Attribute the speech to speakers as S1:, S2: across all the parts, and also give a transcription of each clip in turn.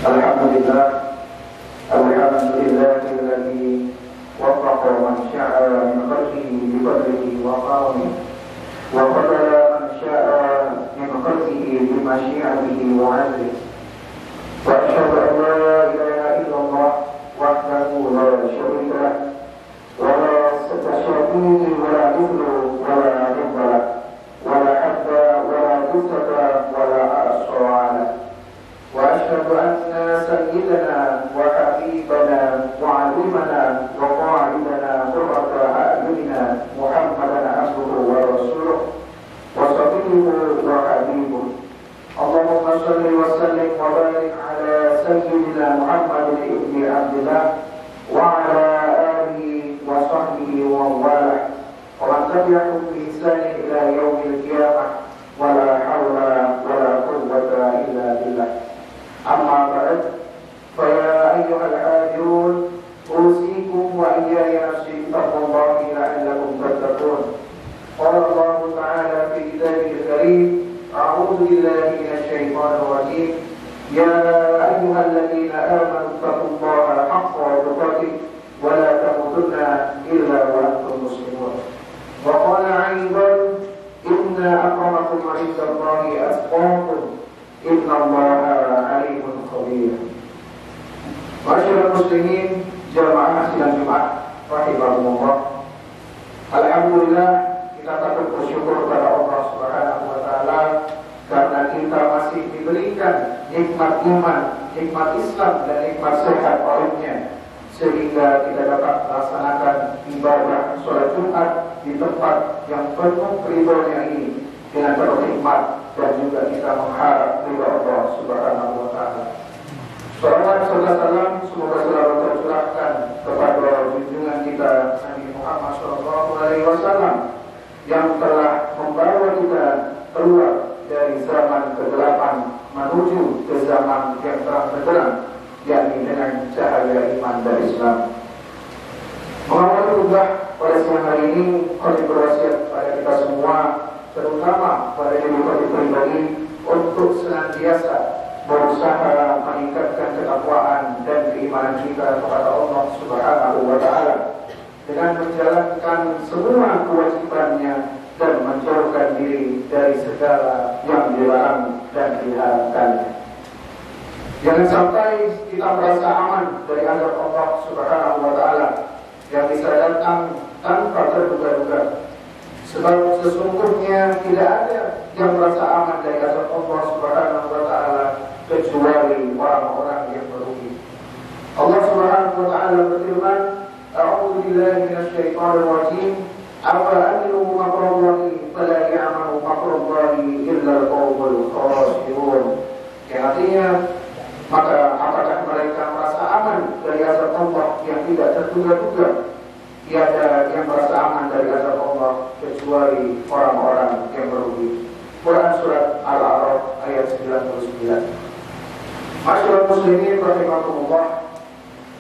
S1: Alhamdulillah, alhamdulillahilladzi waffaqa man syaa min khalqihi bi fadlihi wa karamihi wa qadara man syaa min khalqihi bi masyiatihi wa 'adlihi. Wa asyhadu an la ilaha illallah wahdahu la syarika lah wa la syabiha wa la mithlu wa la nidda lah wa la hadda wa la tusata wa la asra. وأشهد أن سيدنا وحبيبنا وعلمنا وقائدنا قرة أعيننا محمدا عبده ورسوله وصفيه وحبيبه. اللهم صل وسلم وبارك على سيدنا محمد بن عبد الله وعلى آله وصحبه ومن والاه ومن تبعهم بإحسان إلى يوم القيامة ولا حول ولا قوة إلا بالله. أما بعد فيا أيها الحاجون أوصيكم وإياي نفسي بتقوى الله لعلكم تتقون. قال الله تعالى في كتابه الكريم: أعوذ بالله من الشيطان الرجيم. يا أيها الذين آمنوا اتقوا الله حق تقاته ولا تموتن إلا وأنتم مسلمون. وقال أيضا: إن أكرمكم عند الله أتقاكم إن الله عليم خبير. Masyaallah muslimin jamaah sidang Jumat rahimahumullah. Alhamdulillah, kita patut bersyukur kepada Allah Subhanahu wa taala karena kita masih diberikan nikmat iman, nikmat Islam dan nikmat sehat olehnya sehingga kita dapat melaksanakan ibadah salat Jumat di tempat yang penuh ridhonya ini dengan penuh nikmat dan juga kita mengharap ridha Allah Subhanahu wa taala. Salawat serta salam semoga selalu tercurahkan kepada junjungan kita Nabi Muhammad SAW yang telah membawa kita keluar dari zaman kegelapan menuju ke zaman yang terang benderang, yakni dengan cahaya iman dan Islam. Mengawali khutbah pada siang hari ini, kami berwasiat pada kita semua, terutama pada diri kami pribadi, untuk senantiasa berusaha meningkatkan ketakwaan dan keimanan kita kepada Allah Subhanahu wa taala dengan menjalankan semua kewajibannya dan menjauhkan diri dari segala yang dilarang dan diharamkannya. Jangan sampai kita merasa aman dari azab Allah Subhanahu wa taala yang bisa datang tanpa terduga-duga. Sebab sesungguhnya tidak ada yang merasa aman dari azab Allah Subhanahu wa taala kecuali orang-orang yang merugi. Allah Subhanahu wa taala berfirman: "A'udzu billahi minasyaitonir rajim. Afa aminu makrallahi fala ya'manu makrallahi illa al-qaumul khasirun." Yang artinya, maka apakah mereka merasa aman dari azab Allah yang tidak terduga-duga? Tiada yang merasa aman dari azab Allah kecuali orang-orang yang merugi. Quran surat Al-A'raf ayat 99. Masyaallah muslimin rahimahumullah,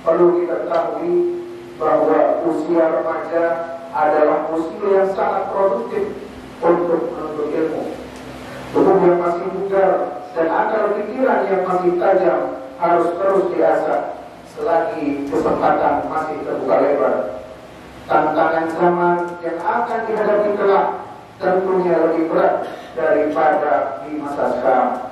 S1: perlu kita ketahui bahwa usia remaja adalah usia yang sangat produktif untuk menuntut ilmu. Tubuh yang masih bugar dan akal pikiran yang masih tajam harus terus diasah selagi kesempatan masih terbuka lebar. Tantangan zaman yang akan dihadapi kelak tentunya lebih berat daripada di masa sekarang.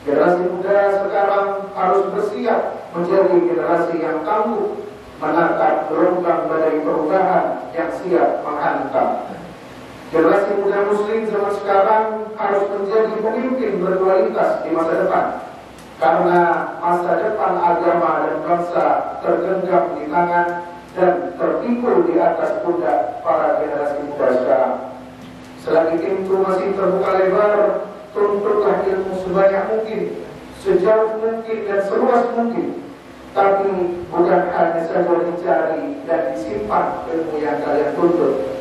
S1: Generasi muda sekarang harus bersiap menjadi generasi yang tangguh menatap gelombang badai perubahan yang siap menghantam. Generasi muda muslim zaman sekarang harus menjadi pemimpin berkualitas di masa depan, karena masa depan agama dan bangsa tergenggam di tangan dan terpikul di atas pundak para generasi muda sekarang. Selagi pintu masih terbuka lebar, tuntutlah ilmu sebanyak mungkin, sejauh mungkin dan seluas mungkin. Tapi bukan hanya saja dicari dan disimpan ilmu yang kalian tuntut.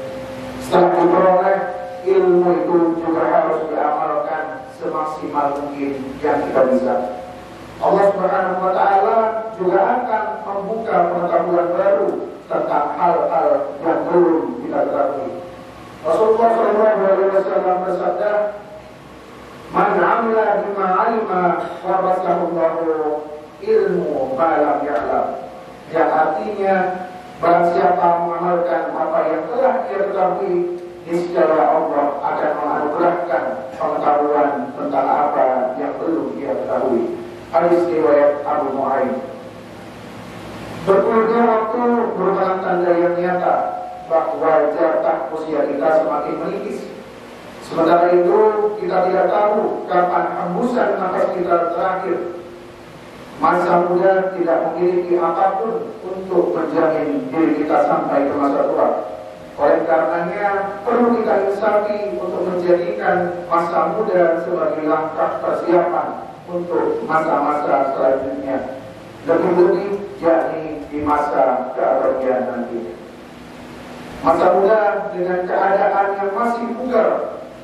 S1: Setelah diperoleh, ilmu itu juga harus diamalkan semaksimal mungkin yang kita bisa. Allah Subhanahu wa taala juga akan membuka pengetahuan baru tentang hal-hal yang belum kita ketahui. Rasulullah SAW bersabda, "Man 'amila alima warasahullahu ilmu malam ya'lam, yang artinya barang siapa mengamalkan apa yang telah dia ketahui, niscaya Allah akan menganugerahkan pengetahuan tentang apa yang belum dia ketahui. Hadis riwayat Abu Nuaim. Berpulurnya waktu merupakan tanda yang nyata bahwa jatah usia kita semakin menipis. Sementara itu kita tidak tahu kapan hembusan nafas kita terakhir. Masa muda tidak memiliki apapun untuk menjamin diri kita sampai ke masa tua. Oleh karenanya perlu kita insafi untuk menjadikan masa muda sebagai langkah persiapan untuk masa-masa selanjutnya, lebih-lebih yakni di masa keabadian nanti. Masa muda dengan keadaan yang masih bugar,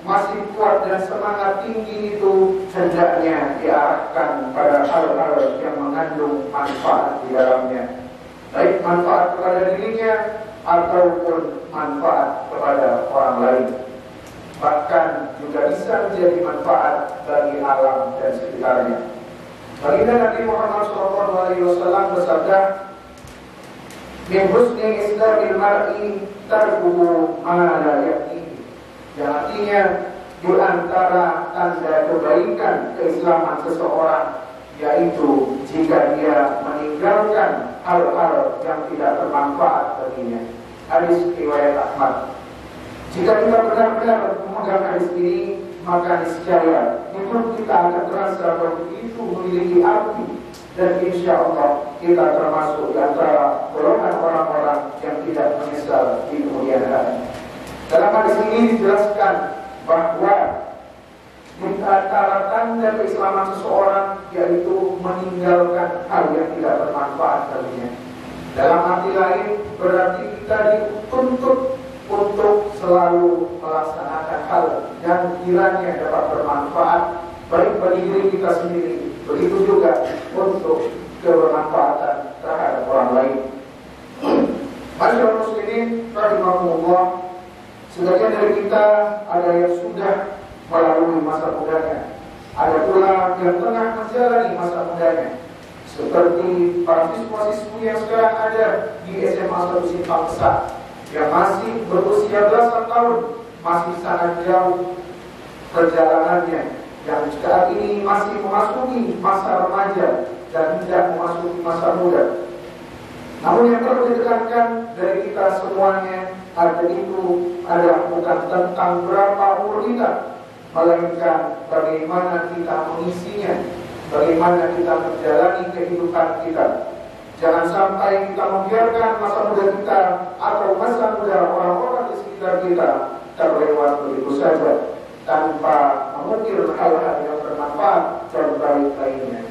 S1: masih kuat dan semangat tinggi itu hendaknya diarahkan pada hal-hal yang mengandung manfaat di dalamnya, baik manfaat kepada dirinya ataupun manfaat kepada orang lain, bahkan juga bisa menjadi manfaat bagi alam dan sekitarnya. Baginda Nabi Muhammad SAW bersabda, "Min husni islamil mar'i tarkuhu ma la ya'ni." Yang artinya di antara tanda kebaikan keislaman seseorang yaitu jika dia meninggalkan hal-hal yang tidak bermanfaat baginya. Hadis riwayat Ahmad. Jika kita benar-benar memegang hadis ini, maka niscaya hidup kita akan terasa begitu memiliki arti, dan insya Allah kita termasuk di antara golongan orang-orang yang tidak menyesal di kemudian hari. Dalam hadis ini dijelaskan bahwa di antara tanda keislaman seseorang yaitu meninggalkan hal yang tidak bermanfaat baginya. Dalam arti lain berarti kita dituntut untuk selalu melaksanakan hal yang kiranya dapat bermanfaat baik bagi diri kita sendiri, begitu juga untuk kebermanfaatan terhadap orang lain. Masyaallah muslimin rahimahumullah, sebagian dari kita ada yang sudah melalui masa mudanya, ada pula yang tengah menjalani masa mudanya, seperti para siswa-siswi yang sekarang ada di SMA 1 Simpang Besar yang masih berusia belasan tahun, masih sangat jauh perjalanannya, yang saat ini masih memasuki masa remaja dan tidak memasuki masa muda. Namun yang perlu ditekankan dari kita semuanya adalah bukan tentang berapa umur kita, melainkan bagaimana kita mengisinya, bagaimana kita menjalani kehidupan kita. Jangan sampai kita membiarkan masa muda kita atau masa muda orang-orang di sekitar kita terlewat begitu saja tanpa mengukir hal-hal yang bermanfaat dan baik lainnya.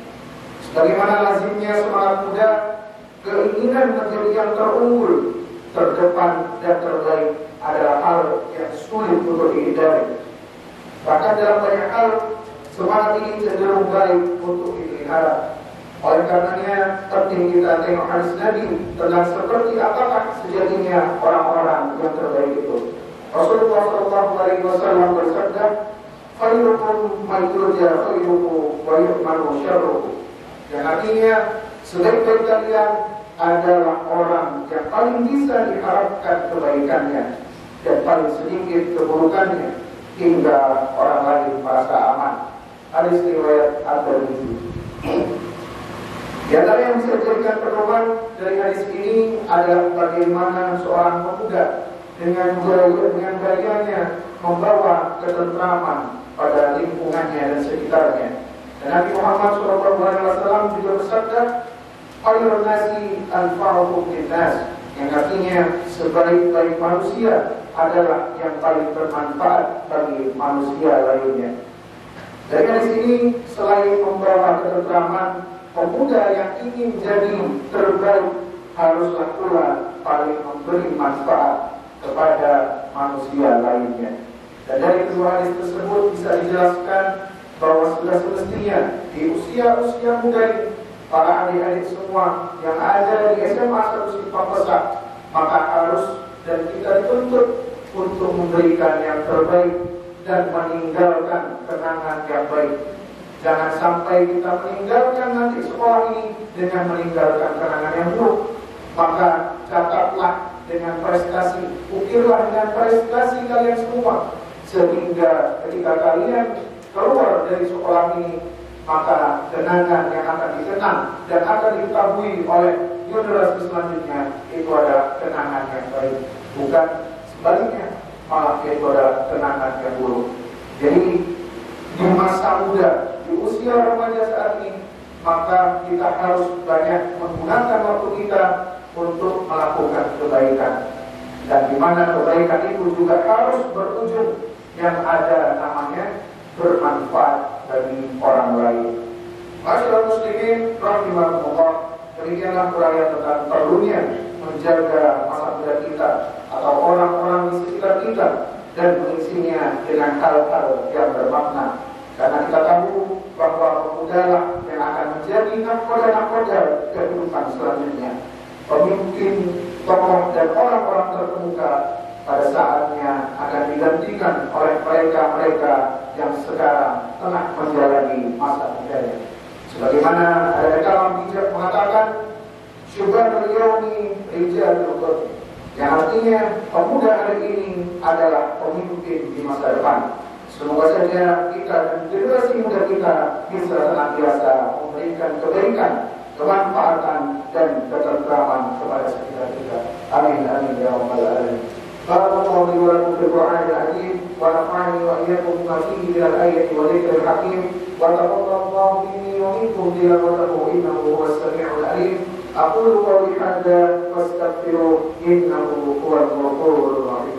S1: Sebagaimana lazimnya semangat muda, keinginan menjadi yang terunggul, terdepan dan terbaik adalah hal yang sulit untuk dihindari. Bahkan dalam banyak hal, semangat ini cenderung baik untuk dipelihara. Oleh karenanya penting kita tengok hadis Nabi tentang seperti apakah sejatinya orang-orang yang terbaik itu. Rasulullah SAW bersabda, "Khairukum man yurja khairuhu wa yu'manu syarruhu." Yang artinya sebaik-baik kalian adalah orang yang paling bisa diharapkan kebaikannya dan paling sedikit keburukannya, hingga orang lain merasa aman. Hadis riwayat At-Tirmidzi. Di antara yang bisa dijadikan pedoman dari hadis ini adalah bagaimana seorang pemuda dengan gayanya membawa ketentraman pada lingkungannya dan sekitarnya. Dan Nabi Muhammad SAW juga bersabda, "Khairun nasi anfa'uhum linnas," yang artinya sebaik-baik manusia adalah yang paling bermanfaat bagi manusia lainnya. Dari hadis ini, selain membawa ketentraman, pemuda yang ingin jadi terbaik haruslah pula paling memberi manfaat kepada manusia lainnya. Dan dari kedua hadis tersebut bisa dijelaskan bahwa sudah semestinya di usia-usia muda ini, para adik-adik semua yang ada di SMA 1 Simpang Besar, maka harus dan kita dituntut untuk memberikan yang terbaik dan meninggalkan kenangan yang baik. Jangan sampai kita meninggalkan nanti sekolah ini dengan meninggalkan kenangan yang buruk. Maka catatlah dengan prestasi, ukirlah dengan prestasi kalian semua, sehingga ketika kalian keluar dari sekolah ini, maka kenangan yang akan dikenang dan akan diketahui oleh generasi selanjutnya itu adalah kenangan yang baik, bukan sebaliknya, malah itu adalah kenangan yang buruk. Jadi di masa muda, di usia remaja saat ini, maka kita harus banyak menggunakan waktu kita untuk melakukan kebaikan, dan di mana kebaikan itu juga harus berujung yang ada namanya bermanfaat bagi orang lain. Masyaallah muslimin rahimakumullah, demikianlah uraian tentang perlunya menjaga masa muda kita atau orang-orang di sekitar kita dan mengisinya dengan hal-hal yang bermakna. Karena kita tahu bahwa pemudalah yang akan menjadi nahkoda kehidupan selanjutnya, pemimpin, tokoh dan orang-orang terkemuka pada saatnya akan digantikan oleh mereka-mereka yang sekarang tengah menjalani masa mudanya. Sebagaimana ada kalam bijak mengatakan, syubanul yaumi rijalul ghad, yang artinya pemuda hari ini adalah pemimpin di masa depan. Semoga saja kita dan generasi muda kita bisa senantiasa memberikan kebaikan, kemanfaatan dan ketentraman kepada sekitar kita. Amin amin ya rabbal alamin. Barakallahu li wa lakum fil Qur'anil azim wa nafa'ani wa iyyakum bima fihi minal ayati wa dzikril hakim wa taqabbalallahu minni wa minkum tilawatahu innahu huwas sami'ul alim. Aqulu qawli hadza wastaghfiru innahu huwal ghafurur rahim.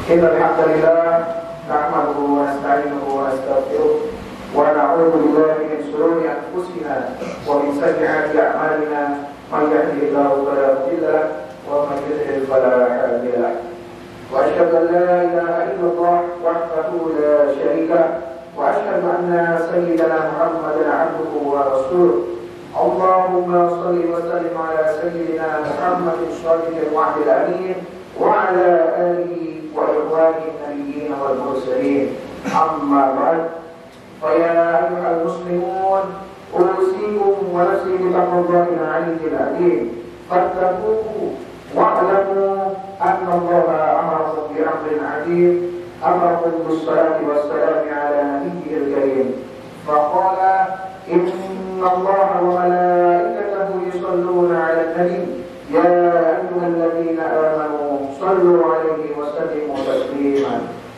S1: Innal hamdalillah nahmaduhu wa nasta'inuhu wa nastaghfiruh wa na'udzu billahi min shururi anfusina wa min sayyi'ati a'malina. Man yahdihillahu fala mudilla lahu wa man yudlil fala hadiya lahu. Wa asyhadu an la ilaha illallah wahdahu la syarika lahu wa asyhadu anna sayyidana Muhammadan 'abduhu wa rasuluh. Allahumma shalli wa sallim ala sayyidina Muhammadin shadiqil wa'dil amin wa ala alihi wa ikhwanihi an-nabiyyin wal mursalin. Amma ba'd. Fa ya ayyuhal muslimun أوصيكم ونفسي بتقوى الله العلي العليم فاتقوه واعلموا أن الله أمركم بأمر عظيم أمركم بالصلاة والسلام على نبيه الكريم فقال إن الله وملائكته يصلون على النبي يا أيها الذين آمنوا صلوا عليه وسلموا تسليما.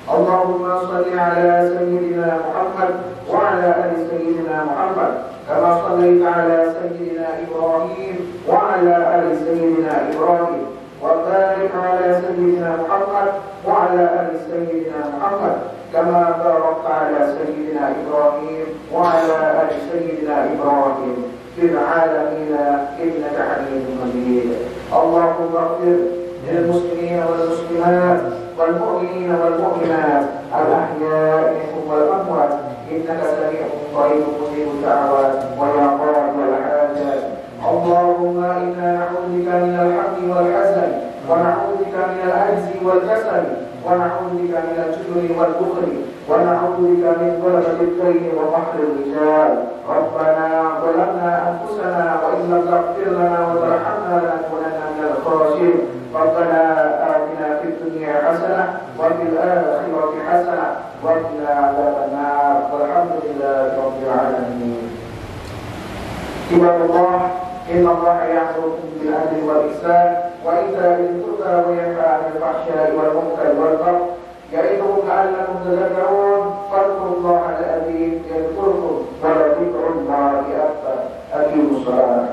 S1: اللهم صل على سيدنا محمد وعلى آل سيدنا محمد كما صليت على سيدنا إبراهيم وعلى آل سيدنا إبراهيم وبارك على سيدنا محمد وعلى آل سيدنا محمد كما باركت على سيدنا إبراهيم وعلى آل سيدنا إبراهيم في العالمين إنك حميد مجيد. اللهم اغفر للمسلمين والمسلمات والمؤمنين والمؤمنات الأحياء منهم والأموات إنك سميع قريب مجيب الدعوات ويا قاضي الحاجات. اللهم إنا نعوذ بك من الهم والحزن ونعوذ بك من العجز والكسل ونعوذ بك من الجبن والبخل ونعوذ بك من غلبة الدين وقهر الرجال. ربنا ظلمنا أنفسنا وإن لم تغفر لنا وترحمنا لنكونن من الخاسرين. ربنا آتنا في الدنيا حسنة وفي الآخرة حسنة وقنا عذاب النار والحمد لله رب العالمين. عباد الله إن الله يأمركم بالعدل والإحسان وإيتاء ذي القربى وينهى عن الفحشاء والمنكر والبغي يعظكم لعلكم تذكرون. فاذكروا الله العظيم يذكركم ولذكر الله أكبر. أقيموا الصلاة.